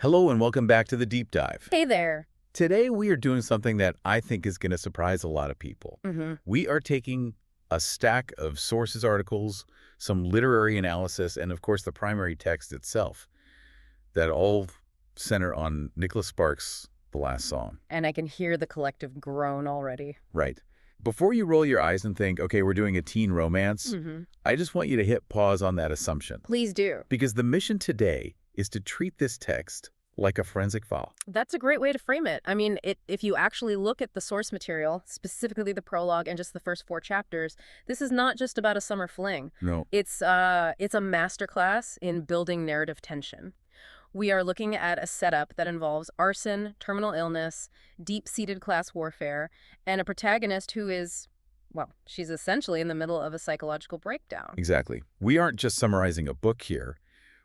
Hello and welcome back to the Deep Dive. Hey there. Today we are doing something that I think is going to surprise a lot of people. We are taking a stack of sources articles, some literary analysis, and of course the primary text itself that all center on Nicholas Sparks' The Last Song. And I can hear the collective groan already. Right. Before you roll your eyes and think, okay, we're doing a teen romance, I just want you to hit pause on that assumption. Please do. Because the mission today is to treat this text like a forensic file. That's a great way to frame it. I mean, if you actually look at the source material, specifically the prologue and just the first 4 chapters, this is not just about a summer fling. No. It's a masterclass in building narrative tension. We are looking at a setup that involves arson, terminal illness, deep-seated class warfare, and a protagonist who is, well, she's essentially in the middle of a psychological breakdown. Exactly. We aren't just summarizing a book here.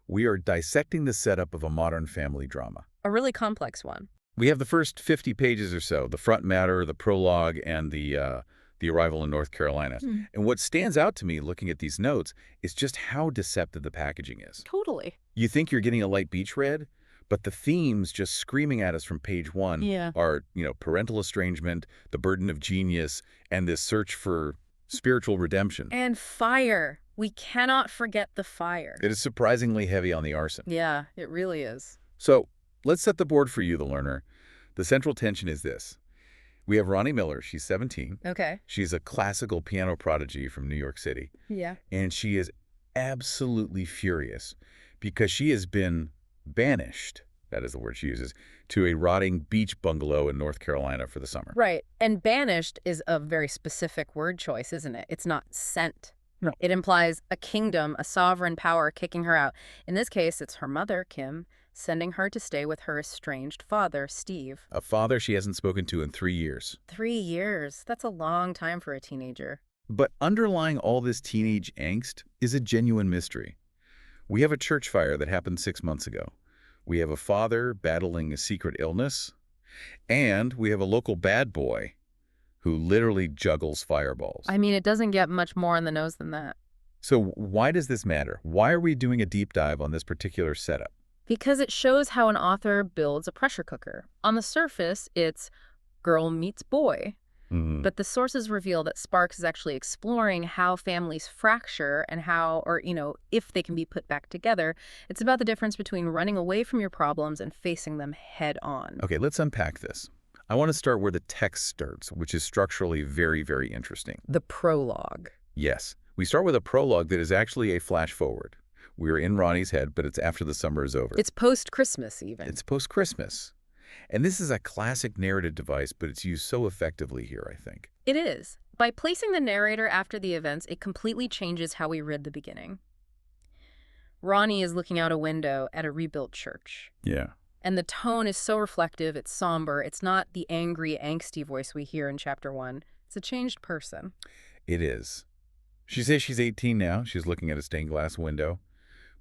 We are dissecting the setup of a modern family drama. A really complex one. We have the first 50 pages or so, the front matter, the prologue, and the arrival in North Carolina. And what stands out to me looking at these notes is just how deceptive the packaging is. Totally. You think you're getting a light beach read, but the themes just screaming at us from page 1 are, parental estrangement, the burden of genius, and this search for spiritual redemption. And fire. We cannot forget the fire. It is surprisingly heavy on the arson. Yeah, it really is. So let's set the board for you, the learner. The central tension is this. We have Ronnie Miller. She's 17. Okay. She's a classical piano prodigy from New York City. Yeah. And she is absolutely furious because she has been banished, that is the word she uses, to a rotting beach bungalow in North Carolina for the summer. Right. And banished is a very specific word choice, isn't it? It's not sent. No. It implies a kingdom, a sovereign power kicking her out. In this case, it's her mother, Kim, sending her to stay with her estranged father, Steve. A father she hasn't spoken to in 3 years. 3 years. That's a long time for a teenager. But underlying all this teenage angst is a genuine mystery. We have a church fire that happened 6 months ago. We have a father battling a secret illness. And we have a local bad boy who literally juggles fireballs. I mean, it doesn't get much more on the nose than that. So why does this matter? Why are we doing a deep dive on this particular setup? Because it shows how an author builds a pressure cooker. On the surface, it's girl meets boy. But the sources reveal that Sparks is actually exploring how families fracture and how, or, if they can be put back together. It's about the difference between running away from your problems and facing them head on. Okay, let's unpack this. I want to start where the text starts, which is structurally very, very interesting. The prologue. Yes. We start with a prologue that is actually a flash forward. We're in Ronnie's head, but it's after the summer is over. It's post-Christmas, even. It's post-Christmas. And this is a classic narrative device, but it's used so effectively here, I think. It is. By placing the narrator after the events, it completely changes how we read the beginning. Ronnie is looking out a window at a rebuilt church. Yeah. And the tone is so reflective, it's somber. It's not the angry, angsty voice we hear in chapter 1. It's a changed person. It is. She says she's 18 now. She's looking at a stained glass window.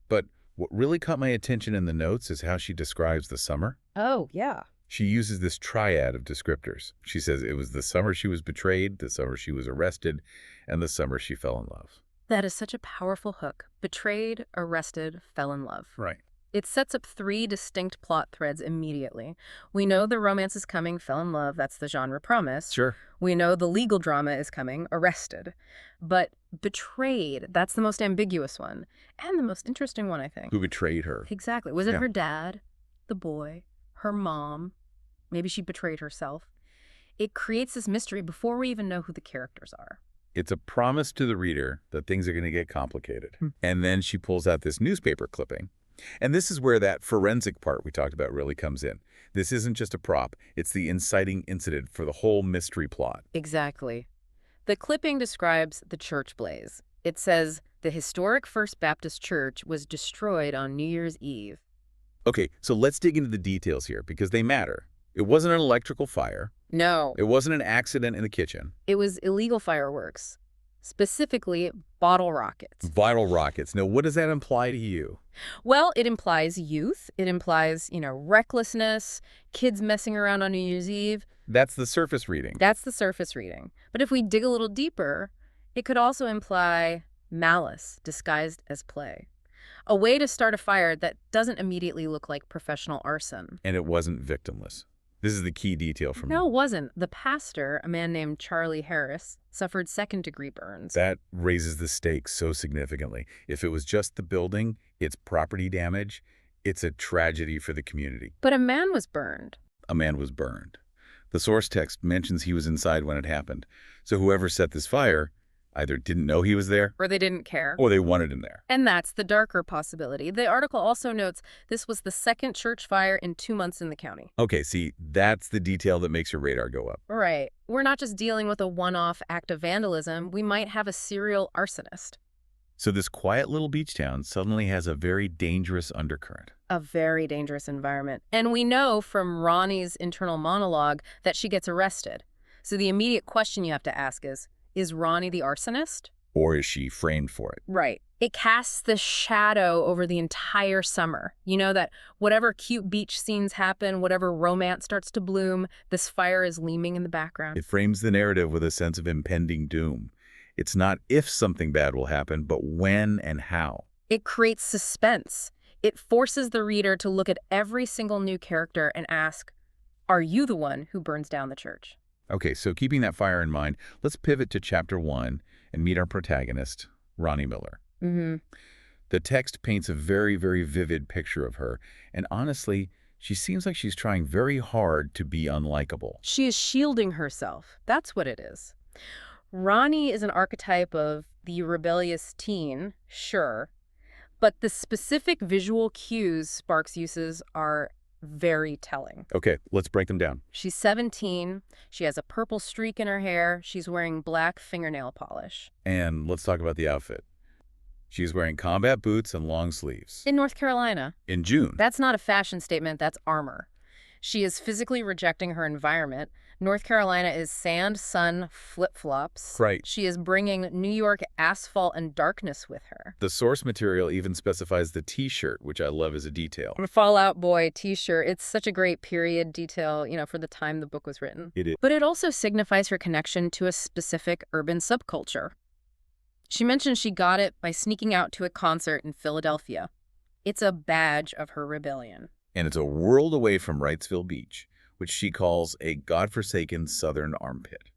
But what really caught my attention in the notes is how she describes the summer. Oh, yeah. She uses this triad of descriptors. She says it was the summer she was betrayed, the summer she was arrested, and the summer she fell in love. That is such a powerful hook. Betrayed, arrested, fell in love. Right. It sets up 3 distinct plot threads immediately. We know the romance is coming, fell in love, that's the genre promise. Sure. We know the legal drama is coming, arrested. But betrayed, that's the most ambiguous one. And the most interesting one, I think. Who betrayed her? Exactly. Was it her dad, the boy, her mom? Maybe she betrayed herself. It creates this mystery before we even know who the characters are. It's a promise to the reader that things are going to get complicated. And then she pulls out this newspaper clipping. And this is where that forensic part we talked about really comes in. This isn't just a prop. It's the inciting incident for the whole mystery plot. Exactly. The clipping describes the church blaze. It says, the historic First Baptist Church was destroyed on New Year's Eve. Okay, so let's dig into the details here because they matter. It wasn't an electrical fire. No. It wasn't an accident in the kitchen. It was illegal fireworks. Specifically, bottle rockets. Viral rockets. Now, what does that imply to you? Well, it implies youth. It implies, recklessness, kids messing around on New Year's Eve. That's the surface reading. That's the surface reading. But if we dig a little deeper, it could also imply malice disguised as play. A way to start a fire that doesn't immediately look like professional arson. And it wasn't victimless. This is the key detail from No, it wasn't. The pastor, a man named Charlie Harris, suffered second-degree burns. That raises the stakes so significantly. If it was just the building, its property damage, it's a tragedy for the community. But a man was burned. A man was burned. The source text mentions he was inside when it happened. So whoever set this fire either didn't know he was there, Or they didn't care. or they wanted him there. And that's the darker possibility. The article also notes this was the second church fire in 2 months in the county. Okay, see, that's the detail that makes your radar go up. Right. We're not just dealing with a one-off act of vandalism. We might have a serial arsonist. So this quiet little beach town suddenly has a very dangerous undercurrent. A very dangerous environment. And we know from Ronnie's internal monologue that she gets arrested. So the immediate question you have to ask is Ronnie the arsonist? Or is she framed for it? Right. It casts this shadow over the entire summer. You know that whatever cute beach scenes happen, whatever romance starts to bloom, this fire is looming in the background. It frames the narrative with a sense of impending doom. It's not if something bad will happen, but when and how. It creates suspense. It forces the reader to look at every single new character and ask, are you the one who burns down the church? Okay, so keeping that fire in mind, let's pivot to Chapter 1 and meet our protagonist, Ronnie Miller. The text paints a very, very vivid picture of her, and honestly, she seems like she's trying very hard to be unlikable. She is shielding herself. That's what it is. Ronnie is an archetype of the rebellious teen, sure, but the specific visual cues Sparks uses are very telling. Okay, let's break them down. She's 17, she has a purple streak in her hair, she's wearing black fingernail polish. And let's talk about the outfit. She's wearing combat boots and long sleeves. In North Carolina. In June. That's not a fashion statement, that's armor. She is physically rejecting her environment. North Carolina is sand, sun, flip-flops. Right. She is bringing New York asphalt and darkness with her. The source material even specifies the T-shirt, which I love as a detail. A Fall Out Boy T-shirt. It's such a great period detail, for the time the book was written. It is. But it also signifies her connection to a specific urban subculture. She mentioned she got it by sneaking out to a concert in Philadelphia. It's a badge of her rebellion. And it's a world away from Wrightsville Beach, which she calls a godforsaken southern armpit.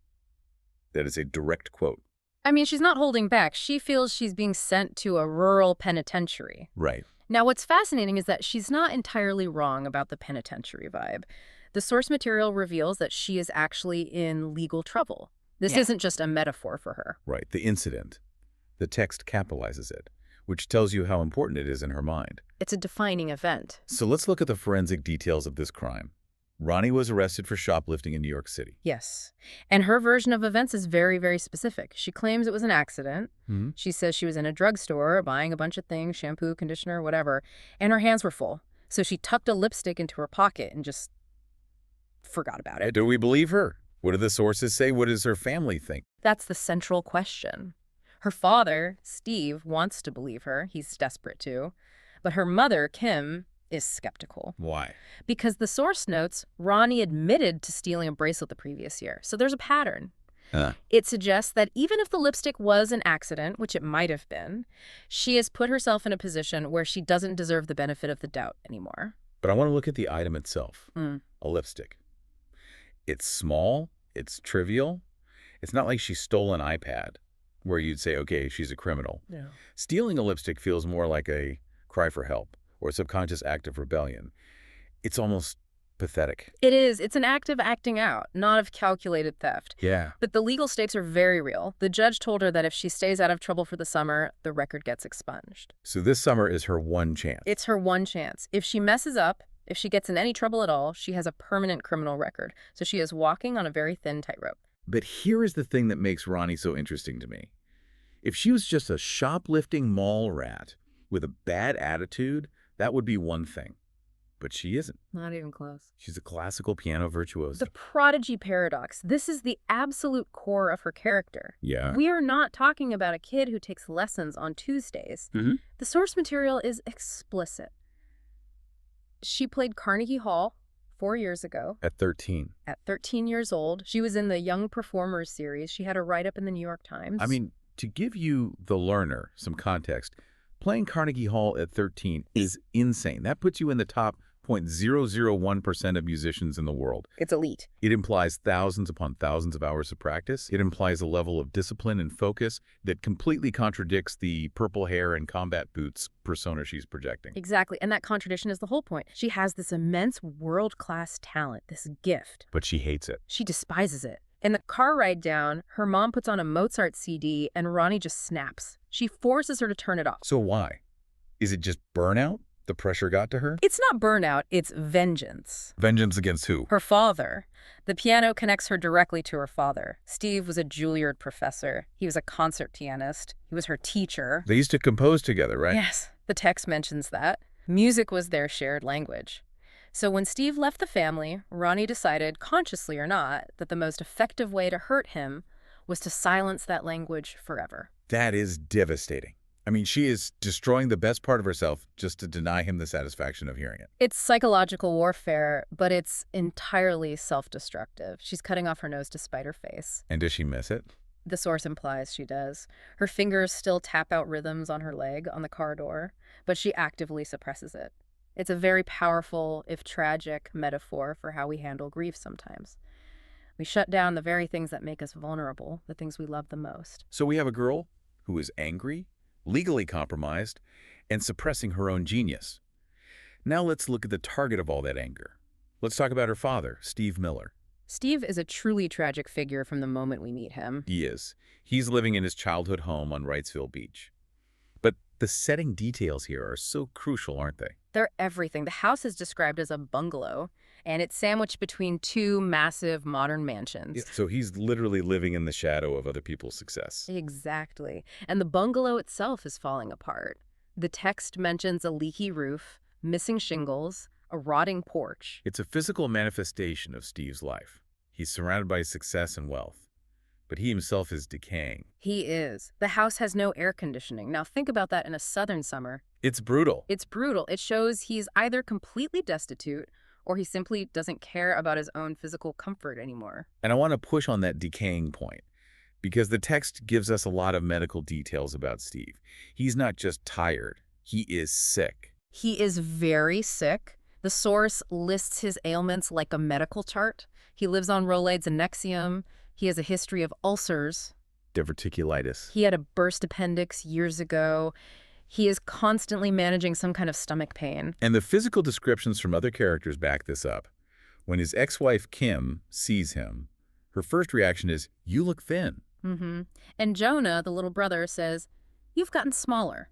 That is a direct quote. I mean, she's not holding back. She feels she's being sent to a rural penitentiary. Right. Now, what's fascinating is that she's not entirely wrong about the penitentiary vibe. The source material reveals that she is actually in legal trouble. This isn't just a metaphor for her. Right. The incident. The text capitalizes it, which tells you how important it is in her mind. It's a defining event. So let's look at the forensic details of this crime. Ronnie was arrested for shoplifting in New York City. Yes. And her version of events is very, very specific. She claims it was an accident. She says she was in a drugstore buying a bunch of things, shampoo, conditioner, whatever, and her hands were full. So she tucked a lipstick into her pocket and just forgot about it. Do we believe her? What do the sources say? What does her family think? That's the central question. Her father, Steve, wants to believe her. He's desperate to. But her mother, Kim, is skeptical. Why? Because the source notes Ronnie admitted to stealing a bracelet the previous year. So there's a pattern. It suggests that even if the lipstick was an accident, which it might have been, she has put herself in a position where she doesn't deserve the benefit of the doubt anymore. But I want to look at the item itself. A lipstick. It's small. It's trivial. It's not like she stole an iPad, where you'd say, okay, she's a criminal. Yeah. Stealing a lipstick feels more like a cry for help or a subconscious act of rebellion. It's almost pathetic. It is. It's an act of acting out, not of calculated theft. Yeah. But the legal stakes are very real. The judge told her that if she stays out of trouble for the summer, the record gets expunged. So this summer is her one chance. It's her one chance. If she messes up, if she gets in any trouble at all, she has a permanent criminal record. So she is walking on a very thin tightrope. But here is the thing that makes Ronnie so interesting to me. If she was just a shoplifting mall rat with a bad attitude, that would be one thing. But she isn't. Not even close. She's a classical piano virtuoso. The prodigy paradox. This is the absolute core of her character. Yeah. We are not talking about a kid who takes lessons on Tuesdays. The source material is explicit. She played Carnegie Hall 4 years ago. At 13. At 13 years old. She was in the Young Performers series. She had a write-up in the New York Times. I mean, to give you, the learner, some context, Playing Carnegie Hall at 13 is insane. That puts you in the top 0.001% of musicians in the world. It's elite. It implies thousands upon thousands of hours of practice. It implies a level of discipline and focus that completely contradicts the purple hair and combat boots persona she's projecting. Exactly, and that contradiction is the whole point. She has this immense world-class talent, this gift. But she hates it. She despises it. In the car ride down, her mom puts on a Mozart CD and Ronnie just snaps. She forces her to turn it off. So why? Is it just burnout? The pressure got to her? It's not burnout, it's vengeance. Vengeance against who? Her father. The piano connects her directly to her father. Steve was a Juilliard professor. He was a concert pianist. He was her teacher. They used to compose together, right? Yes, the text mentions that. Music was their shared language. So when Steve left the family, Ronnie decided, consciously or not, that the most effective way to hurt him was to silence that language forever. That is devastating. I mean, she is destroying the best part of herself just to deny him the satisfaction of hearing it. It's psychological warfare, but it's entirely self-destructive. She's cutting off her nose to spite her face. And does she miss it? The source implies she does. Her fingers still tap out rhythms on her leg on the car door, but she actively suppresses it. It's a very powerful, if tragic, metaphor for how we handle grief sometimes. We shut down the very things that make us vulnerable, the things we love the most. So we have a girl who is angry, legally compromised, and suppressing her own genius. Now let's look at the target of all that anger. Let's talk about her father, Steve Miller. Steve is a truly tragic figure from the moment we meet him. He is. He's living in his childhood home on Wrightsville Beach. But the setting details here are so crucial, aren't they? They're everything. The house is described as a bungalow, and it's sandwiched between two massive modern mansions. So he's literally living in the shadow of other people's success. Exactly. And the bungalow itself is falling apart. The text mentions a leaky roof, missing shingles, a rotting porch. It's a physical manifestation of Steve's life. He's surrounded by success and wealth, but he himself is decaying. He is. The house has no air conditioning. Now think about that in a southern summer. It's brutal. It's brutal. It shows he's either completely destitute or he simply doesn't care about his own physical comfort anymore. And I want to push on that decaying point, because the text gives us a lot of medical details about Steve. He's not just tired, he is sick. He is very sick. The source lists his ailments like a medical chart. He lives on Rolaids and Nexium. He has a history of ulcers. Diverticulitis. He had a burst appendix years ago. He is constantly managing some kind of stomach pain. And the physical descriptions from other characters back this up. When his ex-wife, Kim, sees him, her first reaction is, "You look thin." And Jonah, the little brother, says, "You've gotten smaller."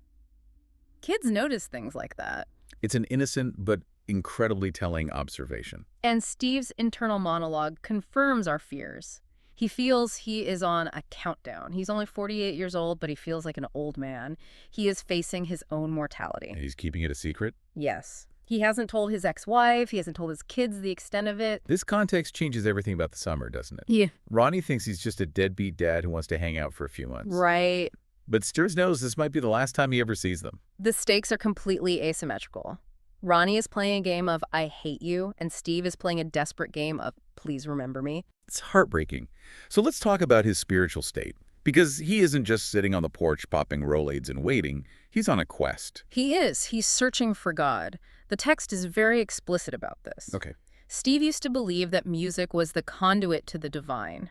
Kids notice things like that. It's an innocent but incredibly telling observation. And Steve's internal monologue confirms our fears. He feels he is on a countdown. He's only 48 years old, but he feels like an old man. He is facing his own mortality. And he's keeping it a secret? Yes. He hasn't told his ex-wife. He hasn't told his kids the extent of it. This context changes everything about the summer, doesn't it? Yeah. Ronnie thinks he's just a deadbeat dad who wants to hang out for a few months. Right. But Steers knows this might be the last time he ever sees them. The stakes are completely asymmetrical. Ronnie is playing a game of I hate you, and Steve is playing a desperate game of please remember me. It's heartbreaking. So let's talk about his spiritual state. Because he isn't just sitting on the porch popping Rolaids and waiting. He's on a quest. He is. He's searching for God. The text is very explicit about this. Okay. Steve used to believe that music was the conduit to the divine.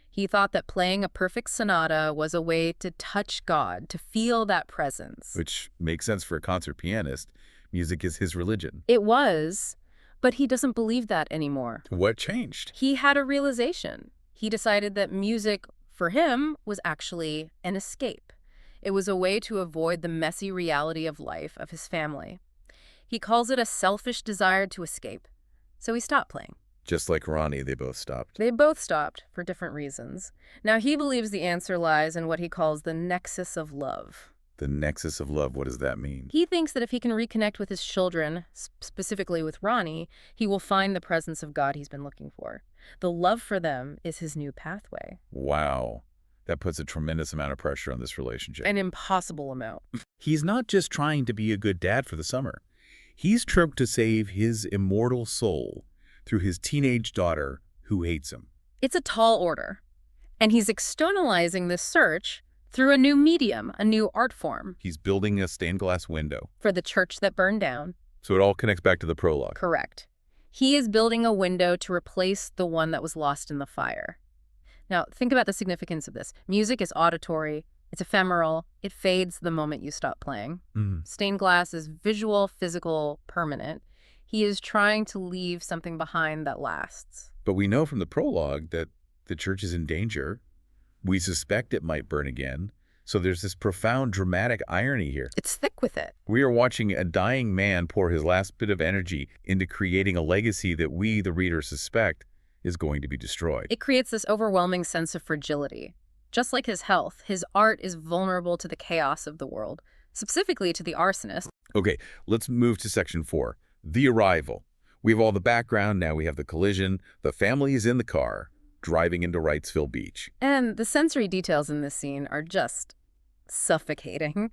He thought that playing a perfect sonata was a way to touch God, to feel that presence. Which makes sense for a concert pianist. Music is his religion. It was, but he doesn't believe that anymore. What changed? He had a realization. He decided that music, for him, was actually an escape. It was a way to avoid the messy reality of life, of his family. He calls it a selfish desire to escape. So he stopped playing. Just like Ronnie, they both stopped. They both stopped for different reasons. Now he believes the answer lies in what he calls the nexus of love. The nexus of love, what does that mean? He thinks that if he can reconnect with his children, specifically with Ronnie, he will find the presence of God he's been looking for. The love for them is his new pathway. Wow. That puts a tremendous amount of pressure on this relationship. An impossible amount. He's not just trying to be a good dad for the summer. He's trying to save his immortal soul through his teenage daughter who hates him. It's a tall order. And he's externalizing this search through a new medium, a new art form. He's building a stained glass window. For the church that burned down. So it all connects back to the prologue. Correct. He is building a window to replace the one that was lost in the fire. Now, think about the significance of this. Music is auditory, it's ephemeral, it fades the moment you stop playing. Stained glass is visual, physical, permanent. He is trying to leave something behind that lasts. But we know from the prologue that the church is in danger. We suspect it might burn again. So there's this profound dramatic irony here. It's thick with it. We are watching a dying man pour his last bit of energy into creating a legacy that we, the reader, suspect is going to be destroyed. It creates this overwhelming sense of fragility. Just like his health, his art is vulnerable to the chaos of the world, specifically to the arsonist. Okay, let's move to section 4, the arrival. We have all the background, now we have the collision. The family is in the car, driving into Wrightsville Beach. And the sensory details in this scene are just suffocating.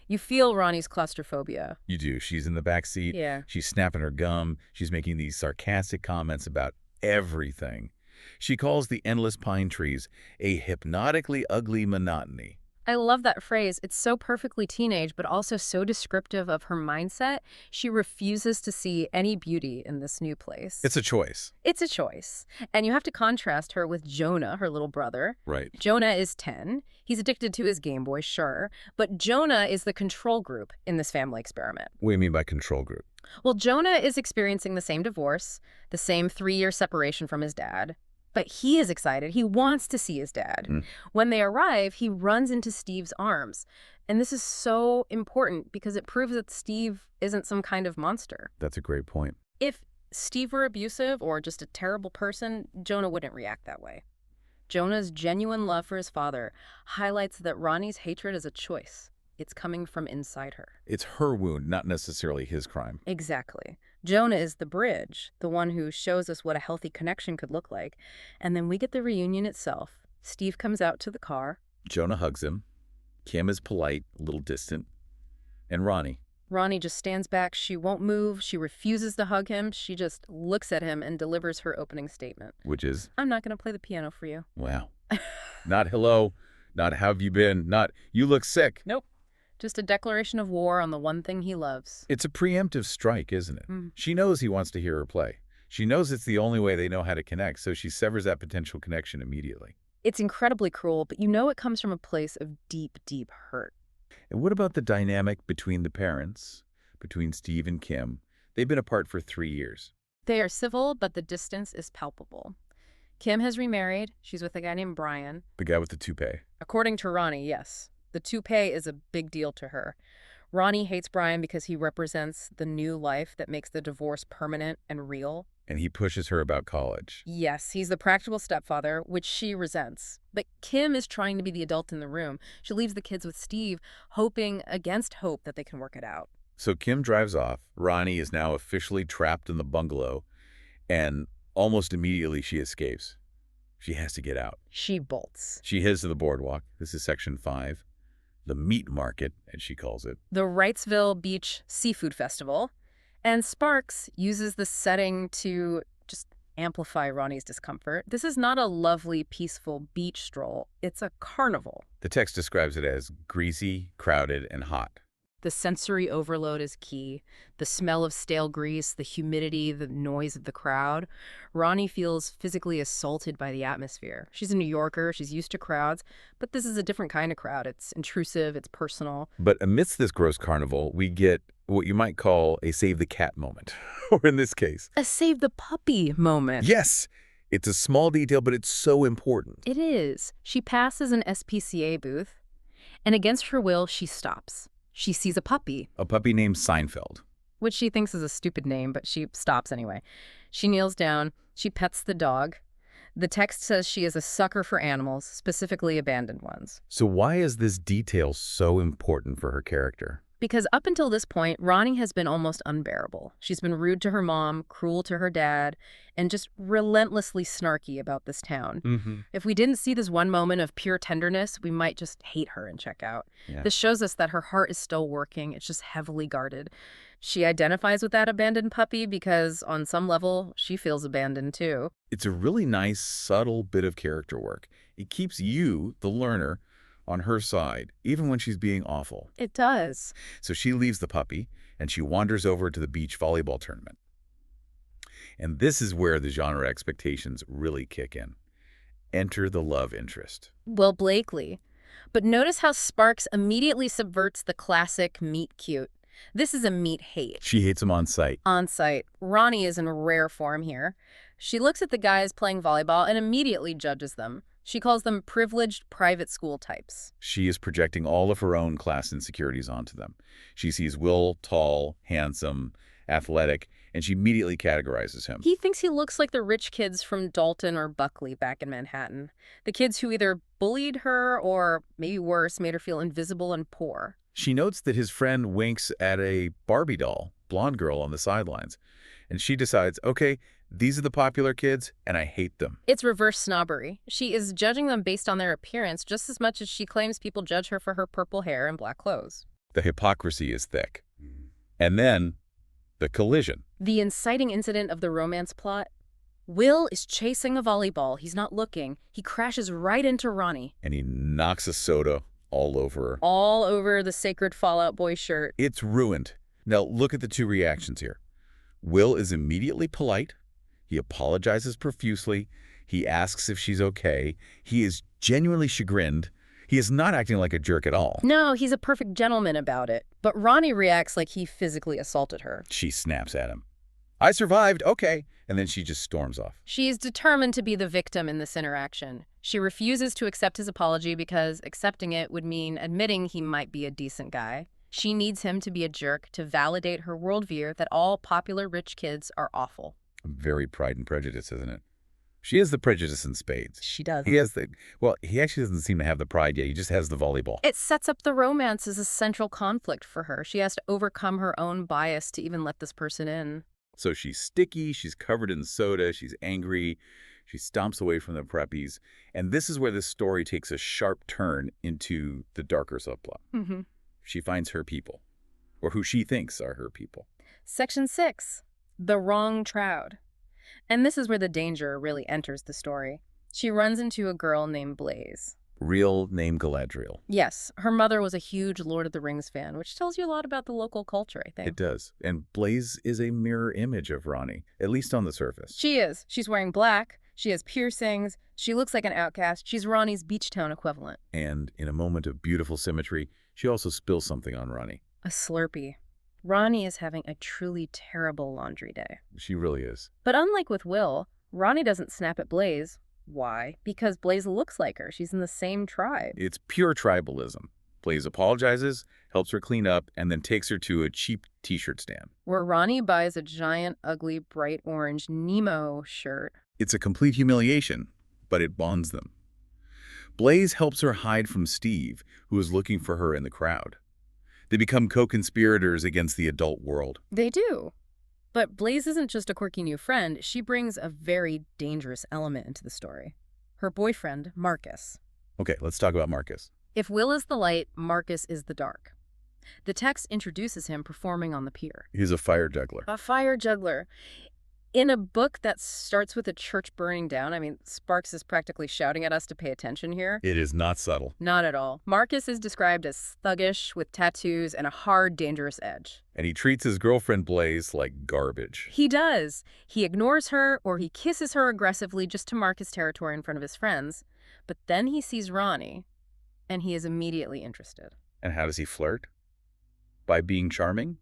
You feel Ronnie's claustrophobia. You do. She's in the back seat. Yeah. She's snapping her gum. She's making these sarcastic comments about everything. She calls the endless pine trees a hypnotically ugly monotony. I love that phrase. It's so perfectly teenage, but also so descriptive of her mindset. She refuses to see any beauty in this new place. It's a choice. It's a choice. And you have to contrast her with Jonah, her little brother. Right. Jonah is 10. He's addicted to his Game Boy, sure. But Jonah is the control group in this family experiment. What do you mean by control group? Well, Jonah is experiencing the same divorce, the same 3-year separation from his dad. But he is excited. He wants to see his dad. When they arrive, he runs into Steve's arms. And this is so important because it proves that Steve isn't some kind of monster. That's a great point. If Steve were abusive or just a terrible person, Jonah wouldn't react that way. Jonah's genuine love for his father highlights that Ronnie's hatred is a choice. It's coming from inside her. It's her wound, not necessarily his crime. Exactly. Jonah is the bridge, the one who shows us what a healthy connection could look like. And then we get the reunion itself. Steve comes out to the car. Jonah hugs him. Kim is polite, a little distant. And Ronnie. Ronnie just stands back. She won't move. She refuses to hug him. She just looks at him and delivers her opening statement. Which is? I'm not going to play the piano for you. Wow. Not hello, not how have you been, not you look sick. Nope. Just a declaration of war on the one thing he loves. It's a preemptive strike, isn't it? She knows he wants to hear her play. She knows it's the only way they know how to connect, so she severs that potential connection immediately. It's incredibly cruel, but you know it comes from a place of deep, deep hurt. And what about the dynamic between the parents, between Steve and Kim? They've been apart for 3 years. They are civil, but the distance is palpable. Kim has remarried. She's with a guy named Brian. The guy with the toupee. According to Ronnie, yes. The toupee is a big deal to her. Ronnie hates Brian because he represents the new life that makes the divorce permanent and real. And he pushes her about college. Yes, he's the practical stepfather, which she resents. But Kim is trying to be the adult in the room. She leaves the kids with Steve, hoping against hope that they can work it out. So Kim drives off. Ronnie is now officially trapped in the bungalow, and almost immediately she escapes. She has to get out. She bolts. She heads to the boardwalk. This is section 5. The meat market, as she calls it. The Wrightsville Beach Seafood Festival. And Sparks uses the setting to just amplify Ronnie's discomfort. This is not a lovely, peaceful beach stroll. It's a carnival. The text describes it as greasy, crowded, and hot. The sensory overload is key. The smell of stale grease, the humidity, the noise of the crowd. Ronnie feels physically assaulted by the atmosphere. She's a New Yorker. She's used to crowds. But this is a different kind of crowd. It's intrusive. It's personal. But amidst this gross carnival, we get what you might call a save the cat moment. Or in this case, a save the puppy moment. Yes! It's a small detail, but it's so important. It is. She passes an SPCA booth, and against her will, she stops. She sees a puppy. A puppy named Seinfeld. Which she thinks is a stupid name, but she stops anyway. She kneels down. She pets the dog. The text says she is a sucker for animals, specifically abandoned ones. So why is this detail so important for her character? Because up until this point, Ronnie has been almost unbearable. She's been rude to her mom, cruel to her dad, and just relentlessly snarky about this town. If we didn't see this one moment of pure tenderness, we might just hate her and check out. Yeah. This shows us that her heart is still working. It's just heavily guarded. She identifies with that abandoned puppy because, on some level, she feels abandoned too. It's a really nice, subtle bit of character work. It keeps you, the learner, on her side, even when she's being awful. It does. So she leaves the puppy, and she wanders over to the beach volleyball tournament. And this is where the genre expectations really kick in. Enter the love interest. Will Blakely. But notice how Sparks immediately subverts the classic meet cute. This is a meet hate. She hates him on sight. On sight. Ronnie is in rare form here. She looks at the guys playing volleyball and immediately judges them. She calls them privileged private school types. She is projecting all of her own class insecurities onto them. She sees Will tall, handsome, athletic, and she immediately categorizes him. He thinks he looks like the rich kids from Dalton or Buckley back in Manhattan. The kids who either bullied her or, maybe worse, made her feel invisible and poor. She notes that his friend winks at a Barbie doll, blonde girl on the sidelines. And she decides, okay, these are the popular kids, and I hate them. It's reverse snobbery. She is judging them based on their appearance just as much as she claims people judge her for her purple hair and black clothes. The hypocrisy is thick. And then, the collision. The inciting incident of the romance plot? Will is chasing a volleyball. He's not looking. He crashes right into Ronnie. And he knocks a soda all over her. All over the sacred Fall Out Boy shirt. It's ruined. Now, look at the two reactions here. Will is immediately polite. He apologizes profusely. He asks if she's okay. He is genuinely chagrined. He is not acting like a jerk at all. No, he's a perfect gentleman about it. But Ronnie reacts like he physically assaulted her. She snaps at him. I survived, okay. And then she just storms off. She is determined to be the victim in this interaction. She refuses to accept his apology because accepting it would mean admitting he might be a decent guy. She needs him to be a jerk to validate her worldview that all popular rich kids are awful. Very Pride and Prejudice, isn't it? She has the prejudice in spades. She does. He has the, well, he actually doesn't seem to have the pride yet. He just has the volleyball. It sets up the romance as a central conflict for her. She has to overcome her own bias to even let this person in. So she's sticky, she's covered in soda, she's angry, she stomps away from the preppies. And this is where this story takes a sharp turn into the darker subplot. Mm-hmm. She finds her people, or who she thinks are her people. Section 6. The wrong Troud. And this is where the danger really enters the story. She runs into a girl named Blaze. Real name Galadriel. Yes, her mother was a huge Lord of the Rings fan, which tells you a lot about the local culture, I think. It does. And Blaze is a mirror image of Ronnie, at least on the surface. She is. She's wearing black. She has piercings. She looks like an outcast. She's Ronnie's beach town equivalent. And in a moment of beautiful symmetry, she also spills something on Ronnie. A Slurpee. Ronnie is having a truly terrible laundry day. She really is. But unlike with Will, Ronnie doesn't snap at Blaze. Why? Because Blaze looks like her. She's in the same tribe. It's pure tribalism. Blaze apologizes, helps her clean up, and then takes her to a cheap t-shirt stand. Where Ronnie buys a giant, ugly, bright orange Nemo shirt. It's a complete humiliation, but it bonds them. Blaze helps her hide from Steve, who is looking for her in the crowd. They become co-conspirators against the adult world. They do. But Blaze isn't just a quirky new friend. She brings a very dangerous element into the story. Her boyfriend, Marcus. Okay, let's talk about Marcus. If Will is the light, Marcus is the dark. The text introduces him performing on the pier. He's a fire juggler. A fire juggler. In a book that starts with a church burning down, I mean, Sparks is practically shouting at us to pay attention here. It is not subtle. Not at all. Marcus is described as thuggish, with tattoos and a hard, dangerous edge. And he treats his girlfriend Blaze like garbage. He does. He ignores her, or he kisses her aggressively just to mark his territory in front of his friends. But then he sees Ronnie, and he is immediately interested. And how does he flirt? By being charming?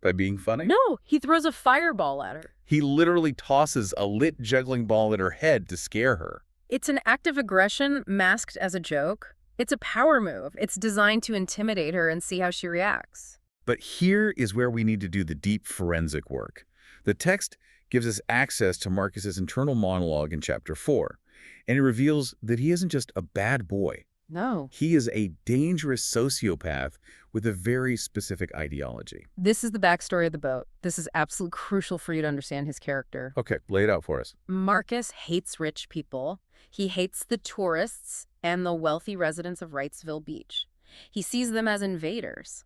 By being funny? No, he throws a fireball at her. He literally tosses a lit juggling ball at her head to scare her. It's an act of aggression masked as a joke. It's a power move. It's designed to intimidate her and see how she reacts. But here is where we need to do the deep forensic work. The text gives us access to Marcus's internal monologue in Chapter 4, and it reveals that he isn't just a bad boy. No. He is a dangerous sociopath with a very specific ideology. This is the backstory of the boat. This is absolutely crucial for you to understand his character. Okay, lay it out for us. Marcus hates rich people. He hates the tourists and the wealthy residents of Wrightsville Beach. He sees them as invaders.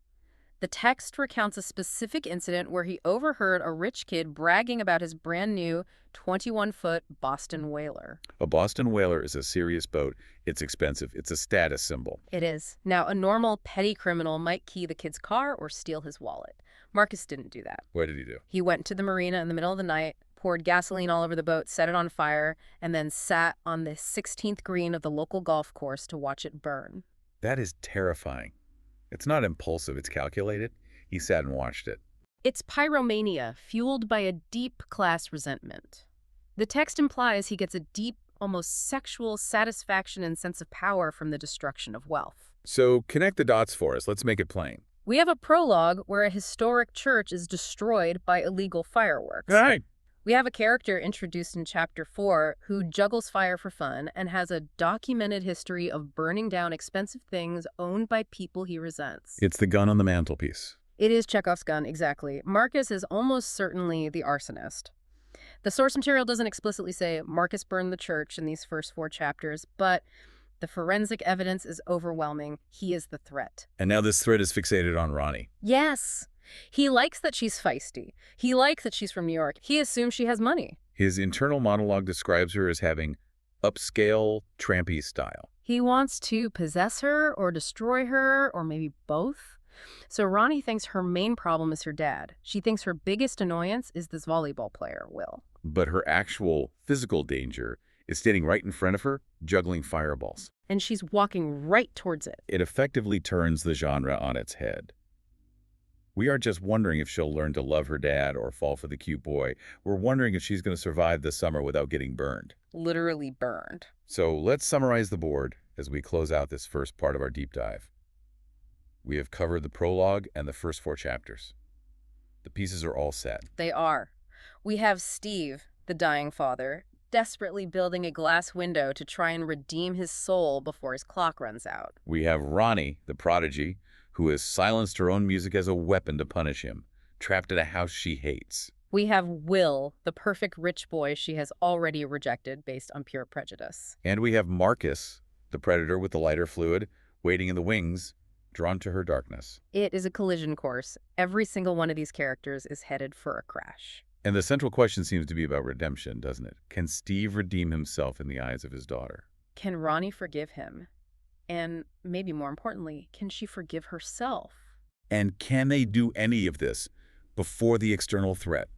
The text recounts a specific incident where he overheard a rich kid bragging about his brand new 21-foot Boston whaler. A Boston whaler is a serious boat. It's expensive. It's a status symbol. It is. Now, a normal petty criminal might key the kid's car or steal his wallet. Marcus didn't do that. What did he do? He went to the marina in the middle of the night, poured gasoline all over the boat, set it on fire, and then sat on the 16th green of the local golf course to watch it burn. That is terrifying. It's not impulsive. It's calculated. He sat and watched it. It's pyromania, fueled by a deep class resentment. The text implies he gets a deep, almost sexual satisfaction and sense of power from the destruction of wealth. So connect the dots for us. Let's make it plain. We have a prologue where a historic church is destroyed by illegal fireworks. All right. We have a character introduced in Chapter 4 who juggles fire for fun and has a documented history of burning down expensive things owned by people he resents. It's the gun on the mantelpiece. It is Chekhov's gun, exactly. Marcus is almost certainly the arsonist. The source material doesn't explicitly say Marcus burned the church in these first 4 chapters, but the forensic evidence is overwhelming. He is the threat. And now this thread is fixated on Ronnie. Yes. He likes that she's feisty. He likes that she's from New York. He assumes she has money. His internal monologue describes her as having upscale, trampy style. He wants to possess her or destroy her or maybe both. So Ronnie thinks her main problem is her dad. She thinks her biggest annoyance is this volleyball player, Will. But her actual physical danger is standing right in front of her, juggling fireballs. And she's walking right towards it. It effectively turns the genre on its head. We aren't just wondering if she'll learn to love her dad or fall for the cute boy. We're wondering if she's going to survive the summer without getting burned. Literally burned. So let's summarize the board as we close out this first part of our deep dive. We have covered the prologue and the first 4 chapters. The pieces are all set. They are. We have Steve, the dying father, desperately building a glass window to try and redeem his soul before his clock runs out. We have Ronnie, the prodigy, who has silenced her own music as a weapon to punish him, trapped in a house she hates. We have Will, the perfect rich boy she has already rejected based on pure prejudice. And we have Marcus, the predator with the lighter fluid, waiting in the wings, drawn to her darkness. It is a collision course. Every single one of these characters is headed for a crash. And the central question seems to be about redemption, doesn't it? Can Steve redeem himself in the eyes of his daughter? Can Ronnie forgive him? And maybe more importantly, can she forgive herself? And can they do any of this before the external threat?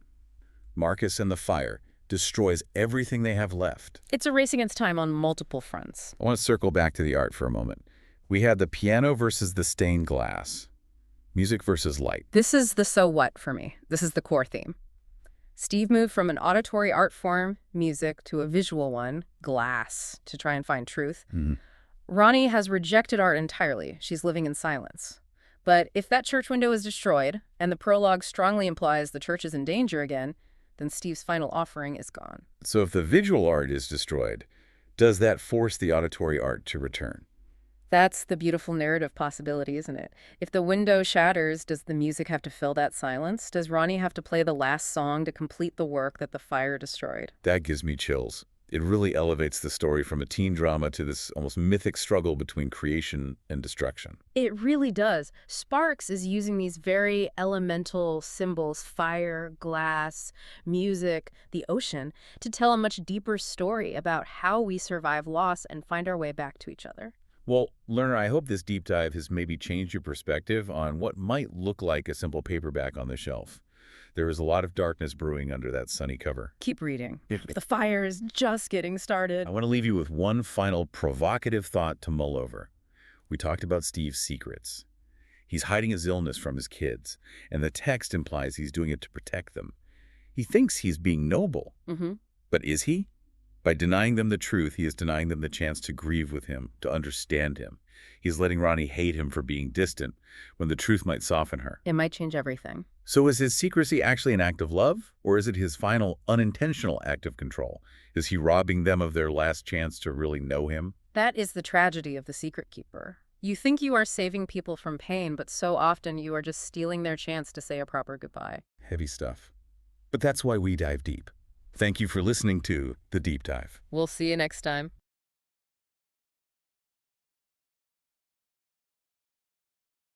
Marcus and the fire destroys everything they have left. It's a race against time on multiple fronts. I want to circle back to the art for a moment. We had the piano versus the stained glass. Music versus light. This is the so what for me. This is the core theme. Steve moved from an auditory art form, music, to a visual one, glass, to try and find truth. Ronnie has rejected art entirely. She's living in silence. But if that church window is destroyed, and the prologue strongly implies the church is in danger again, then Steve's final offering is gone. So if the visual art is destroyed, does that force the auditory art to return? That's the beautiful narrative possibility, isn't it? If the window shatters, does the music have to fill that silence? Does Ronnie have to play the last song to complete the work that the fire destroyed? That gives me chills. It really elevates the story from a teen drama to this almost mythic struggle between creation and destruction. It really does. Sparks is using these very elemental symbols, fire, glass, music, the ocean, to tell a much deeper story about how we survive loss and find our way back to each other. Well, learner, I hope this deep dive has maybe changed your perspective on what might look like a simple paperback on the shelf. There is a lot of darkness brewing under that sunny cover. Keep reading. The fire is just getting started. I want to leave you with one final provocative thought to mull over. We talked about Steve's secrets. He's hiding his illness from his kids, and the text implies he's doing it to protect them. He thinks he's being noble. But is he? By denying them the truth, he is denying them the chance to grieve with him, to understand him. He's letting Ronnie hate him for being distant, when the truth might soften her. It might change everything. So is his secrecy actually an act of love, or is it his final unintentional act of control? Is he robbing them of their last chance to really know him? That is the tragedy of the secret keeper. You think you are saving people from pain, but so often you are just stealing their chance to say a proper goodbye. Heavy stuff. But that's why we dive deep. Thank you for listening to The Deep Dive. We'll see you next time.